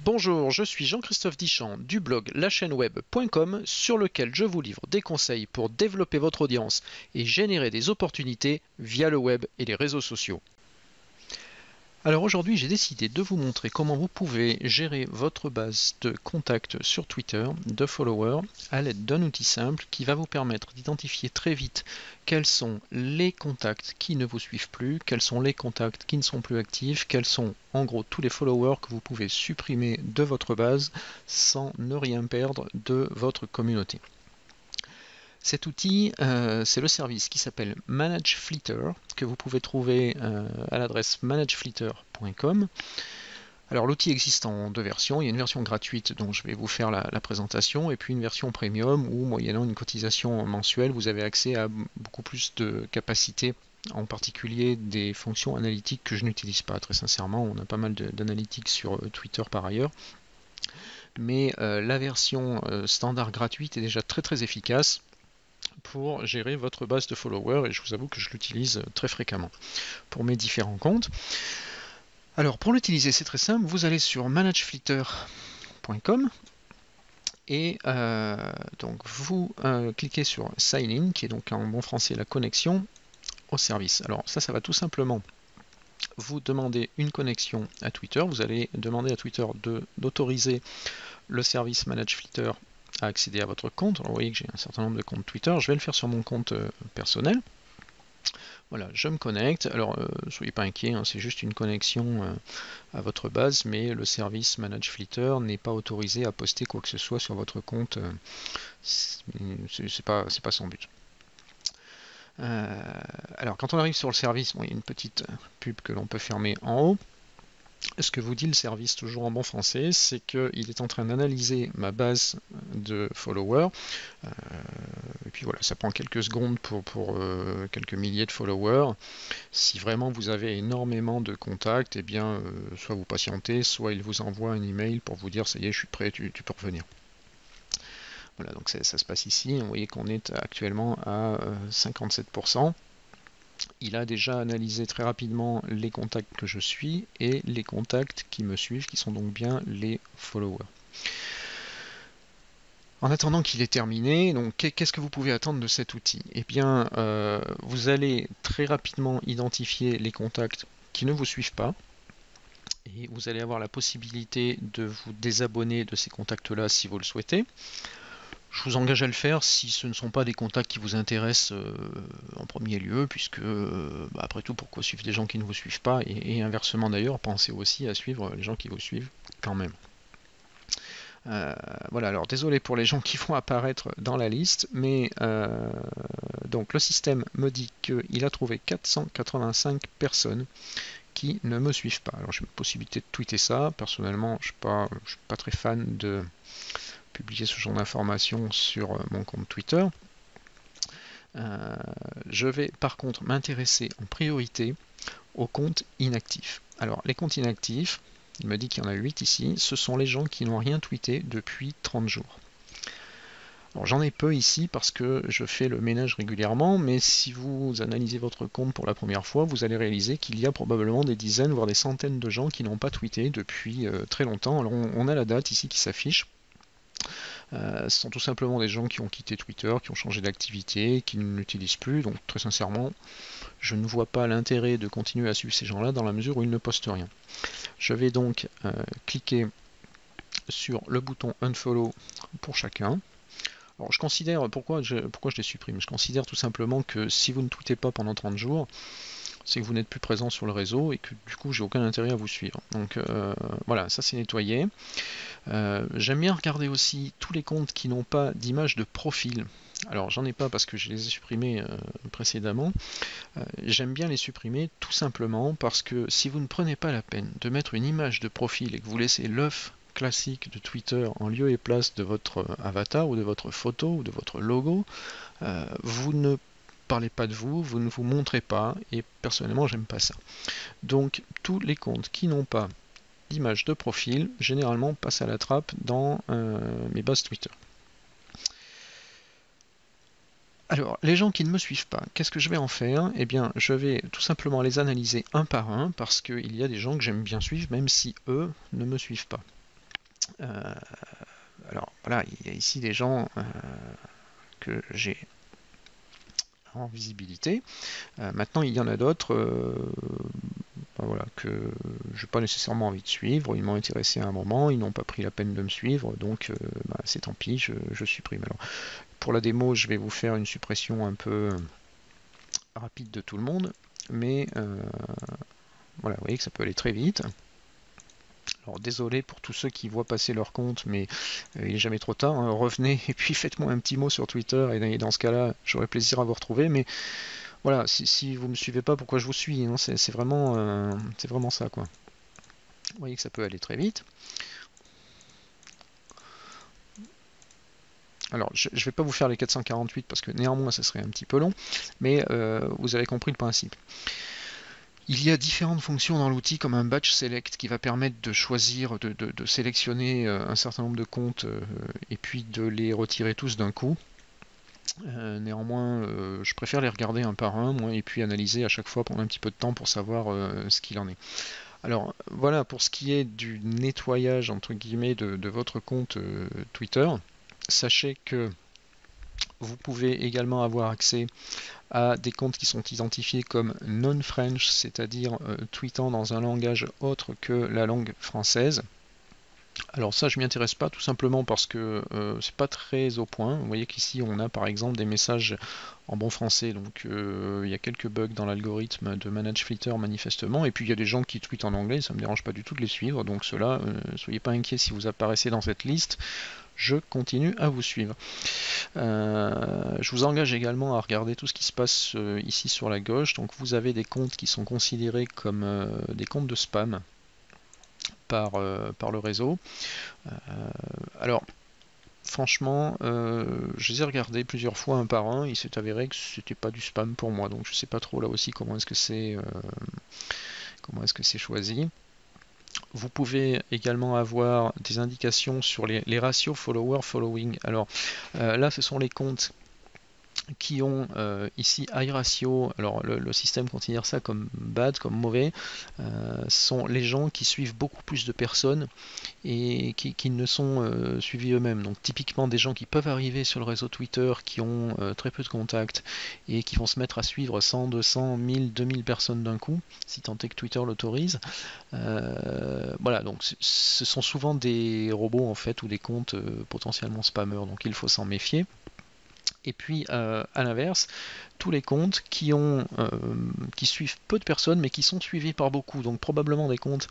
Bonjour, je suis Jean-Christophe Dichamp du blog lachaîneweb.com sur lequel je vous livre des conseils pour développer votre audience et générer des opportunités via le web et les réseaux sociaux. Alors aujourd'hui, j'ai décidé de vous montrer comment vous pouvez gérer votre base de contacts sur Twitter, de followers, à l'aide d'un outil simple qui va vous permettre d'identifier très vite quels sont les contacts qui ne vous suivent plus, quels sont les contacts qui ne sont plus actifs, quels sont en gros tous les followers que vous pouvez supprimer de votre base sans ne rien perdre de votre communauté. Cet outil, c'est le service qui s'appelle ManageFlitter, que vous pouvez trouver à l'adresse manageflitter.com. Alors l'outil existe en deux versions. Il y a une version gratuite dont je vais vous faire la présentation, et puis une version premium où, moyennant une cotisation mensuelle, vous avez accès à beaucoup plus de capacités, en particulier des fonctions analytiques que je n'utilise pas. Très sincèrement, on a pas mal d'analytiques sur Twitter par ailleurs. Mais la version standard gratuite est déjà très efficace pour gérer votre base de followers, et je vous avoue que je l'utilise très fréquemment pour mes différents comptes. Alors pour l'utiliser, c'est très simple, vous allez sur manageflitter.com et donc vous cliquez sur Sign In, qui est donc en bon français la connexion au service. Alors ça va tout simplement vous demander une connexion à Twitter. Vous allez demander à Twitter d'autoriser le service ManageFlitter à accéder à votre compte. Alors vous voyez que j'ai un certain nombre de comptes Twitter, je vais le faire sur mon compte personnel. Voilà, je me connecte. Alors soyez pas inquiets, hein, c'est juste une connexion à votre base, mais le service ManageFlitter n'est pas autorisé à poster quoi que ce soit sur votre compte. C'est pas son but. Alors quand on arrive sur le service, bon, il y a une petite pub que l'on peut fermer en haut. Ce que vous dit le service, toujours en bon français, c'est qu'il est en train d'analyser ma base de followers. Et puis voilà, ça prend quelques secondes pour quelques milliers de followers. Si vraiment vous avez énormément de contacts, eh bien, soit vous patientez, soit il vous envoie un email pour vous dire ça y est, je suis prêt, tu peux revenir. Voilà, donc ça se passe ici. Vous voyez qu'on est actuellement à 57%. Il a déjà analysé très rapidement les contacts que je suis et les contacts qui me suivent, qui sont donc bien les followers. En attendant qu'il ait terminé, donc qu'est-ce que vous pouvez attendre de cet outil? Eh bien, vous allez très rapidement identifier les contacts qui ne vous suivent pas, et vous allez avoir la possibilité de vous désabonner de ces contacts-là si vous le souhaitez. Je vous engage à le faire si ce ne sont pas des contacts qui vous intéressent en premier lieu, puisque après tout, pourquoi suivre des gens qui ne vous suivent pas, et inversement d'ailleurs, pensez aussi à suivre les gens qui vous suivent quand même. Voilà, alors désolé pour les gens qui vont apparaître dans la liste, mais donc le système me dit qu'il a trouvé 485 personnes qui ne me suivent pas. Alors j'ai une possibilité de tweeter ça. Personnellement, je ne suis pas très fan de publier ce genre d'informations sur mon compte Twitter. Je vais par contre m'intéresser en priorité aux comptes inactifs. Alors les comptes inactifs, il me dit qu'il y en a 8 ici, ce sont les gens qui n'ont rien tweeté depuis 30 jours. Alors j'en ai peu ici parce que je fais le ménage régulièrement, mais si vous analysez votre compte pour la première fois, vous allez réaliser qu'il y a probablement des dizaines, voire des centaines de gens qui n'ont pas tweeté depuis très longtemps. Alors on a la date ici qui s'affiche. Ce sont tout simplement des gens qui ont quitté Twitter, qui ont changé d'activité, qui ne l'utilisent plus. Donc très sincèrement, je ne vois pas l'intérêt de continuer à suivre ces gens-là dans la mesure où ils ne postent rien. Je vais donc cliquer sur le bouton Unfollow pour chacun. Alors je considère, pourquoi je les supprime? Je considère tout simplement que si vous ne tweetez pas pendant 30 jours, c'est que vous n'êtes plus présent sur le réseau et que du coup j'ai aucun intérêt à vous suivre. Donc voilà, ça c'est nettoyé. J'aime bien regarder aussi tous les comptes qui n'ont pas d'image de profil. Alors j'en ai pas parce que je les ai supprimés précédemment. J'aime bien les supprimer tout simplement parce que si vous ne prenez pas la peine de mettre une image de profil et que vous laissez l'œuf classique de Twitter en lieu et place de votre avatar ou de votre photo ou de votre logo, vous ne parlez pas de vous, vous ne vous montrez pas, et personnellement j'aime pas ça. Donc tous les comptes qui n'ont pas d'image de profil, généralement passent à la trappe dans mes bases Twitter. Alors, les gens qui ne me suivent pas, qu'est-ce que je vais en faire? Eh bien, je vais tout simplement les analyser un par un, parce qu'il y a des gens que j'aime bien suivre, même si eux ne me suivent pas. Alors voilà, il y a ici des gens que j'ai en visibilité. Maintenant, il y en a d'autres voilà, que je n'ai pas nécessairement envie de suivre. Ils m'ont intéressé à un moment, ils n'ont pas pris la peine de me suivre, donc c'est tant pis, je supprime. Alors, pour la démo, je vais vous faire une suppression un peu rapide de tout le monde, mais voilà, vous voyez que ça peut aller très vite. Alors désolé pour tous ceux qui voient passer leur compte, mais il n'est jamais trop tard, hein. Revenez et puis faites-moi un petit mot sur Twitter, et dans ce cas-là, j'aurai plaisir à vous retrouver. Mais voilà, si vous ne me suivez pas, pourquoi je vous suis, hein, c'est vraiment ça, quoi. Vous voyez que ça peut aller très vite. Alors, je ne vais pas vous faire les 448 parce que néanmoins, ça serait un petit peu long, mais vous avez compris le principe. Il y a différentes fonctions dans l'outil comme un batch select qui va permettre de choisir, de sélectionner un certain nombre de comptes et puis de les retirer tous d'un coup. Néanmoins, je préfère les regarder un par un, moi, et puis analyser à chaque fois, prendre un petit peu de temps pour savoir ce qu'il en est. Alors voilà, pour ce qui est du nettoyage entre guillemets de votre compte Twitter, sachez que vous pouvez également avoir accès à des comptes qui sont identifiés comme non-French, c'est-à-dire tweetant dans un langage autre que la langue française. Alors ça, je m'y intéresse pas tout simplement parce que c'est pas très au point. Vous voyez qu'ici on a par exemple des messages en bon français, donc il y a quelques bugs dans l'algorithme de Manage Flitter manifestement, et puis il y a des gens qui tweetent en anglais, ça me dérange pas du tout de les suivre, donc ceux-là, soyez pas inquiets si vous apparaissez dans cette liste, je continue à vous suivre. Je vous engage également à regarder tout ce qui se passe ici sur la gauche, donc vous avez des comptes qui sont considérés comme des comptes de spam par le réseau. Alors, franchement, je les ai regardés plusieurs fois un par un, il s'est avéré que c'était pas du spam pour moi, donc je sais pas trop là aussi comment est-ce que c'est choisi. Vous pouvez également avoir des indications sur les ratios follower-following. Alors là, ce sont les comptes qui ont ici high ratio, alors le système considère ça comme bad, comme mauvais, sont les gens qui suivent beaucoup plus de personnes et qui ne sont suivis eux-mêmes. Donc typiquement des gens qui peuvent arriver sur le réseau Twitter, qui ont très peu de contacts et qui vont se mettre à suivre 100, 200, 1000, 2000 personnes d'un coup, si tant est que Twitter l'autorise. Voilà, donc ce sont souvent des robots en fait ou des comptes potentiellement spammers, donc il faut s'en méfier. Et puis à l'inverse, tous les comptes qui suivent peu de personnes mais qui sont suivis par beaucoup, donc probablement des comptes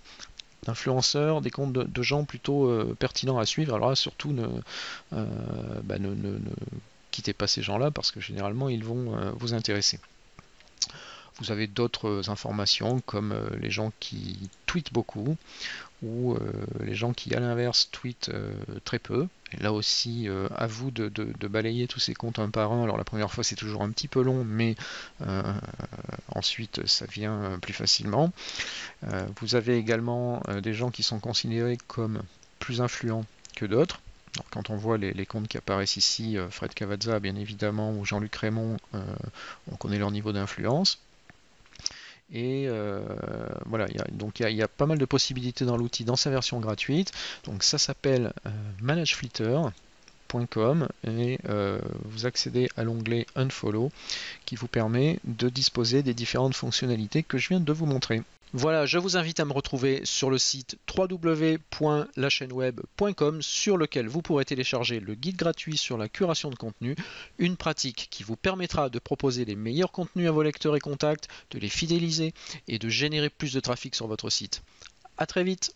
d'influenceurs, des comptes de gens plutôt pertinents à suivre. Alors là, surtout ne quittez pas ces gens-là parce que généralement ils vont vous intéresser. Vous avez d'autres informations comme les gens qui tweetent beaucoup ou les gens qui à l'inverse tweetent très peu. Et là aussi, à vous de balayer tous ces comptes un par un. Alors la première fois c'est toujours un petit peu long, mais ensuite ça vient plus facilement. Vous avez également des gens qui sont considérés comme plus influents que d'autres. Alors, quand on voit les comptes qui apparaissent ici, Fred Cavazza bien évidemment, ou Jean-Luc Raymond, on connaît leur niveau d'influence. Et voilà, il y a pas mal de possibilités dans l'outil dans sa version gratuite. Donc ça s'appelle manageflitter.com et vous accédez à l'onglet Unfollow qui vous permet de disposer des différentes fonctionnalités que je viens de vous montrer. Voilà, je vous invite à me retrouver sur le site www.lachaîneweb.com sur lequel vous pourrez télécharger le guide gratuit sur la curation de contenu, une pratique qui vous permettra de proposer les meilleurs contenus à vos lecteurs et contacts, de les fidéliser et de générer plus de trafic sur votre site. À très vite!